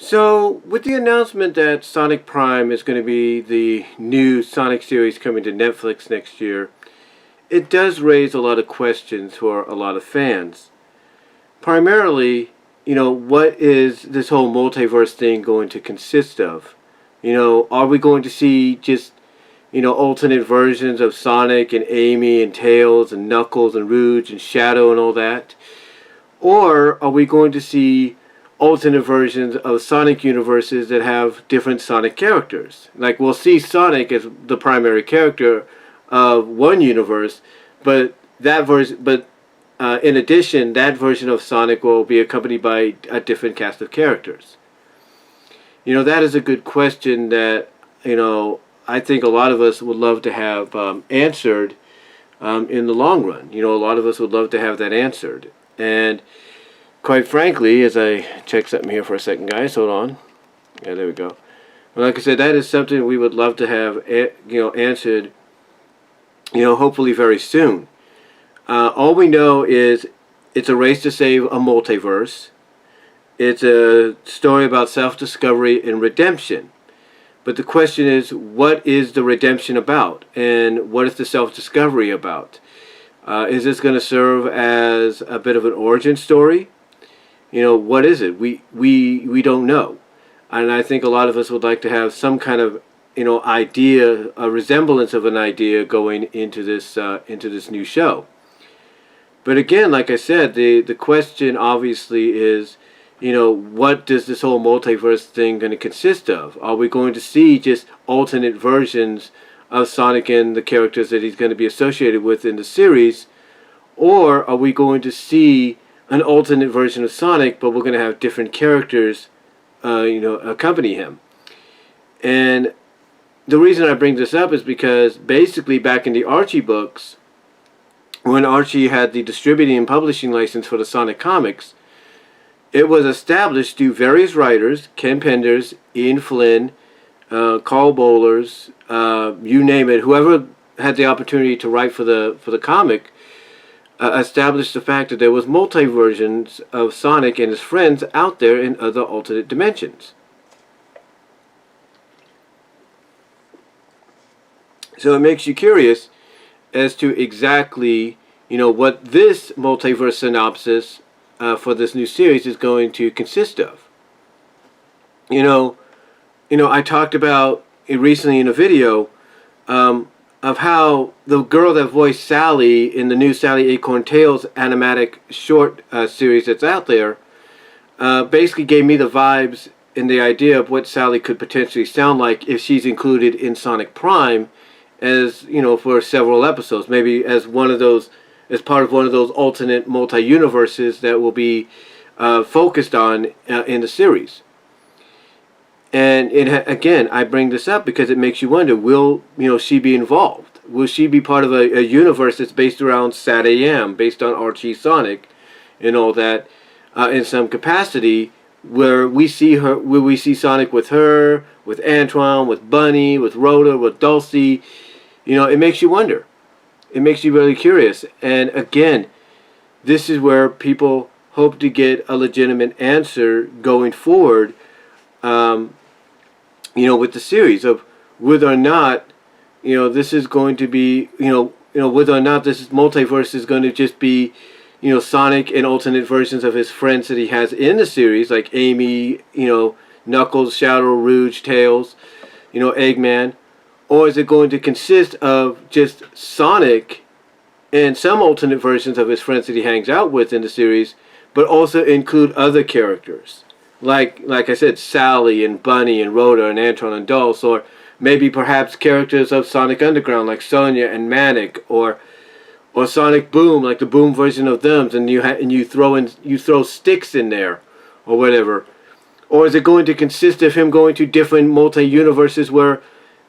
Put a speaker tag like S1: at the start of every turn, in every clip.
S1: So, with the announcement that Sonic Prime is going to be the new Sonic series coming to Netflix next year, it does raise a lot of questions for a lot of fans. Primarily, what is this whole multiverse thing going to consist of? Are we going to see just, alternate versions of Sonic and Amy and Tails and Knuckles and Rouge and Shadow and all that? Or are we going to see alternate versions of Sonic universes that have different Sonic characters? Like, we'll see Sonic as the primary character of one universe, but in addition, that version of Sonic will be accompanied by a different cast of characters. That is a good question that, I think a lot of us would love to have answered in the long run. A lot of us would love to have that answered. And quite frankly, as I check something here for a second, guys, hold on. Yeah, there we go. Well, like I said, that is something we would love to have, answered, hopefully very soon. All we know is it's a race to save a multiverse. It's a story about self-discovery and redemption. But the question is, what is the redemption about? And what is the self-discovery about? Is this going to serve as a bit of an origin story? What is it? We don't know. And I think a lot of us would like to have some kind of, idea, a resemblance of an idea going into this new show. But again, like I said, the question obviously is, what does this whole multiverse thing going to consist of? Are we going to see just alternate versions of Sonic and the characters that he's going to be associated with in the series? Or are we going to see an alternate version of Sonic, but we're going to have different characters, accompany him? And the reason I bring this up is because basically back in the Archie books, when Archie had the distributing and publishing license for the Sonic comics, it was established through various writers, Ken Penders, Ian Flynn, Carl Bollers, you name it, whoever had the opportunity to write for the comic, established the fact that there was multi-versions of Sonic and his friends out there in other alternate dimensions. So it makes you curious as to exactly, what this multiverse synopsis for this new series is going to consist of. I talked about it recently in a video of how the girl that voiced Sally in the new Sally Acorn Tales animatic short series that's out there basically gave me the vibes and the idea of what Sally could potentially sound like if she's included in Sonic Prime as, for several episodes, maybe as part of one of those alternate multi-universes that will be focused on in the series. And again, I bring this up because it makes you wonder, will she be involved? Will she be part of a universe that's based around Sat AM, based on Archie Sonic and all that, in some capacity, where we see Sonic with her, with Antoine, with Bunny, with Rhoda, with Dulcie? It makes you wonder. It makes you really curious. And again, this is where people hope to get a legitimate answer going forward, with the series of whether or not, this is going to be, whether or not this multiverse is going to just be, Sonic and alternate versions of his friends that he has in the series, like Amy, Knuckles, Shadow, Rouge, Tails, Eggman. Or is it going to consist of just Sonic and some alternate versions of his friends that he hangs out with in the series, but also include other characters? Like I said, Sally and Bunny and Rhoda and Antoine and Dulce, or maybe perhaps characters of Sonic Underground like Sonia and Manic, or Sonic Boom, like the Boom version of them, and you throw Sticks in there, or whatever. Or is it going to consist of him going to different multi-universes where,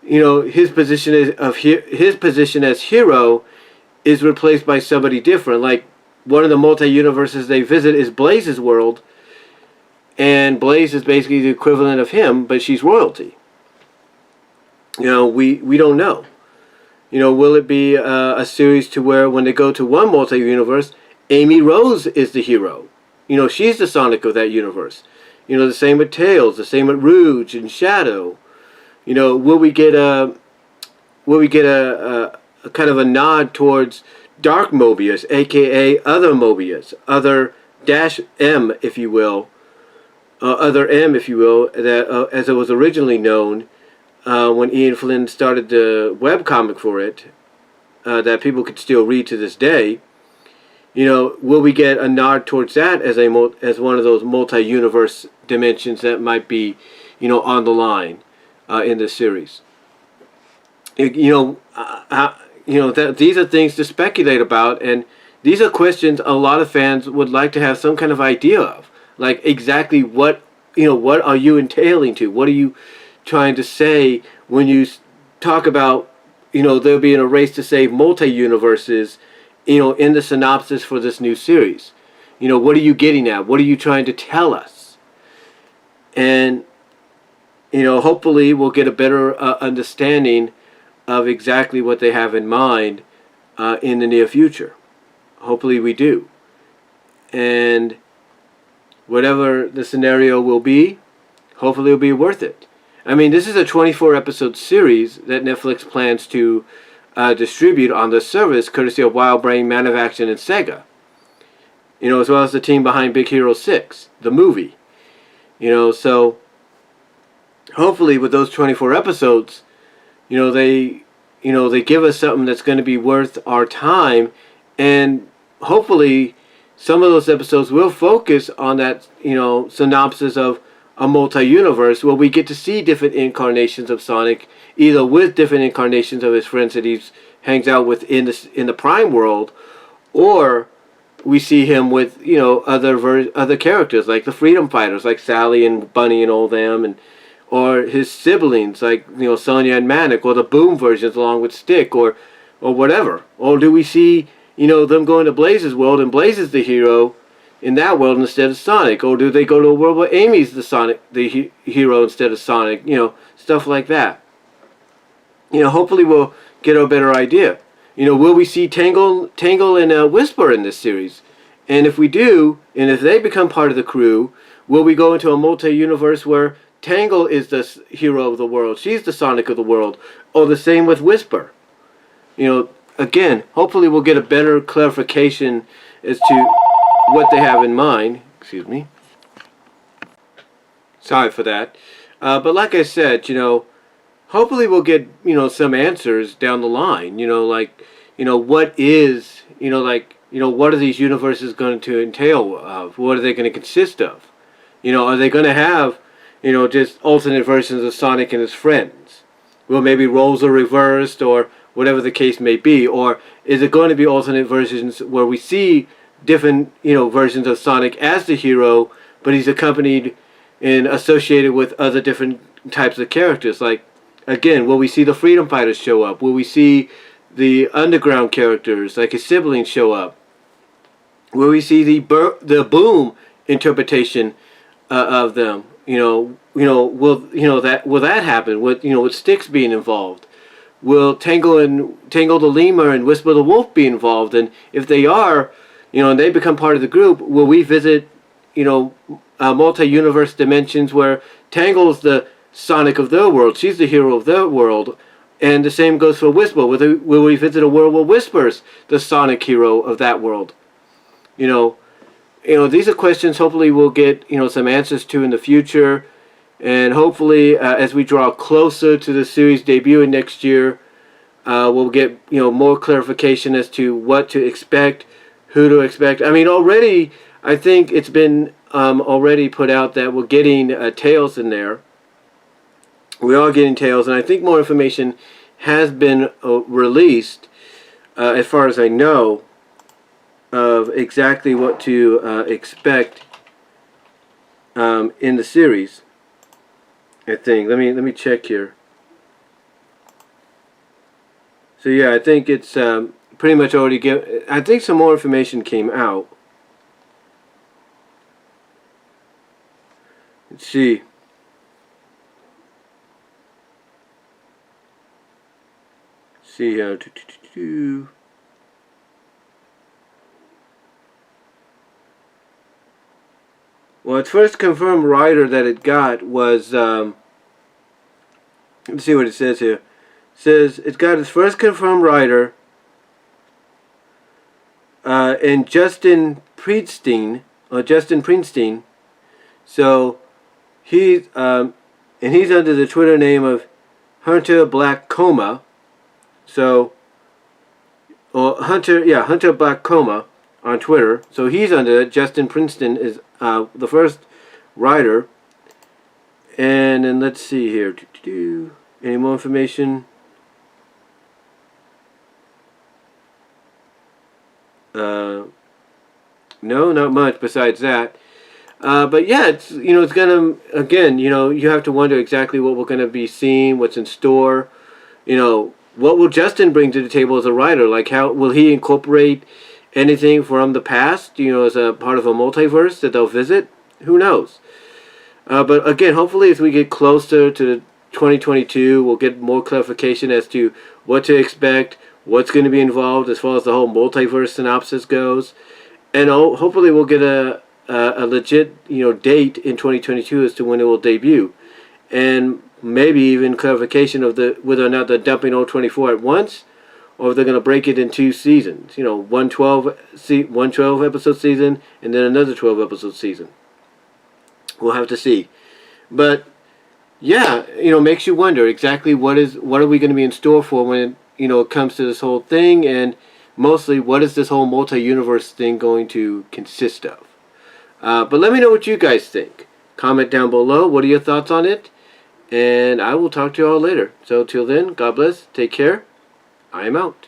S1: his position as hero is replaced by somebody different? Like one of the multi-universes they visit is Blaze's world, and Blaze is basically the equivalent of him, but she's royalty. We don't know. Will it be a series to where when they go to one multi-universe, Amy Rose is the hero? She's the Sonic of that universe. The same with Tails, the same with Rouge and Shadow. Will we get a kind of a nod towards Dark Mobius, aka other Mobius, other dash M, if you will, other M, if you will, that as it was originally known when Ian Flynn started the webcomic for it, that people could still read to this day. Will we get a nod towards that as one of those multi-universe dimensions that might be, on the line in this series? That these are things to speculate about, and these are questions a lot of fans would like to have some kind of idea of, like exactly what are you entailing to? What are you trying to say when you talk about there being a race to save multi-universes, in the synopsis for this new series? What are you getting at? What are you trying to tell us? And hopefully we'll get a better understanding of exactly what they have in mind in the near future. Hopefully we do. And whatever the scenario will be, hopefully it'll be worth it. I mean, this is a 24 episode series that Netflix plans to distribute on the service, courtesy of Wildbrain, Man of Action, and Sega. As well as the team behind Big Hero 6, the movie. So hopefully with those 24 episodes, they give us something that's going to be worth our time, and hopefully some of those episodes will focus on that, synopsis of a multi-universe where we get to see different incarnations of Sonic, either with different incarnations of his friends that he hangs out with in the Prime world, or we see him with other characters like the Freedom Fighters, like Sally and Bunny and all them, or his siblings like Sonya and Manic, or the Boom versions along with Stick, or whatever. Or do we see them going to Blaze's world and Blaze is the hero in that world instead of Sonic? Or do they go to a world where Amy's the hero instead of Sonic? Stuff like that. Hopefully we'll get a better idea. Will we see Tangle and Whisper in this series? And if we do, and if they become part of the crew, will we go into a multi-universe where Tangle is the hero of the world, she's the Sonic of the world, or the same with Whisper? Again, hopefully we'll get a better clarification as to what they have in mind. Excuse me. Sorry for that. But like I said, hopefully we'll get, some answers down the line. What is, what are these universes going to entail of? What are they going to consist of? Are they going to have, just alternate versions of Sonic and his friends? Well, maybe roles are reversed, or whatever the case may be. Or is it going to be alternate versions where we see different, versions of Sonic as the hero, but he's accompanied and associated with other different types of characters? Like, again, will we see the Freedom Fighters show up? Will we see the underground characters, like his siblings, show up? Will we see the Boom interpretation of them? Will that happen? With Styx being involved? Will Tangle the Lemur and Whisper the Wolf be involved? And if they are, and they become part of the group, will we visit, multi-universe dimensions where Tangle's the Sonic of their world, she's the hero of their world, and the same goes for Whisper? Will we visit a world where Whisper's the Sonic hero of that world? These are questions hopefully we'll get, some answers to in the future. And hopefully, as we draw closer to the series debuting next year, we'll get, more clarification as to what to expect, who to expect. I mean, already, I think it's been already put out that we're getting Tails in there. We are getting Tails, and I think more information has been released, as far as I know, of exactly what to expect in the series. I think. Let me check here. So yeah, I think it's pretty much already I think some more information came out. Let's see. See how Well, its first confirmed writer that it got was, let's see what it says here. It says it got its first confirmed writer in Justin Prieststein. So he's and he's under the Twitter name of Hunter Black Coma. So, or Hunter Black Coma on Twitter. So he's under it. Justin Princeton is the first writer. And then let's see here. Any more information? No, not much besides that. But yeah, it's it's gonna, again, you have to wonder exactly what we're gonna be seeing, what's in store. What will Justin bring to the table as a writer? Like, how will he incorporate anything from the past? As a part of a multiverse that they'll visit. Who knows? But again, hopefully, as we get closer to 2022, we'll get more clarification as to what to expect, what's going to be involved as far as the whole multiverse synopsis goes, and hopefully we'll get a legit date in 2022 as to when it will debut, and maybe even clarification of whether or not they're dumping all 24 at once, or if they're going to break it in 2 seasons. One 12 episode season and then another 12 episode season. We'll have to see, but yeah, makes you wonder exactly what are we going to be in store for when it comes to this whole thing, and mostly what is this whole multi-universe thing going to consist of. But let me know what you guys think. Comment down below. What are your thoughts on it? And I will talk to you all later. So till then, God bless. Take care. I am out.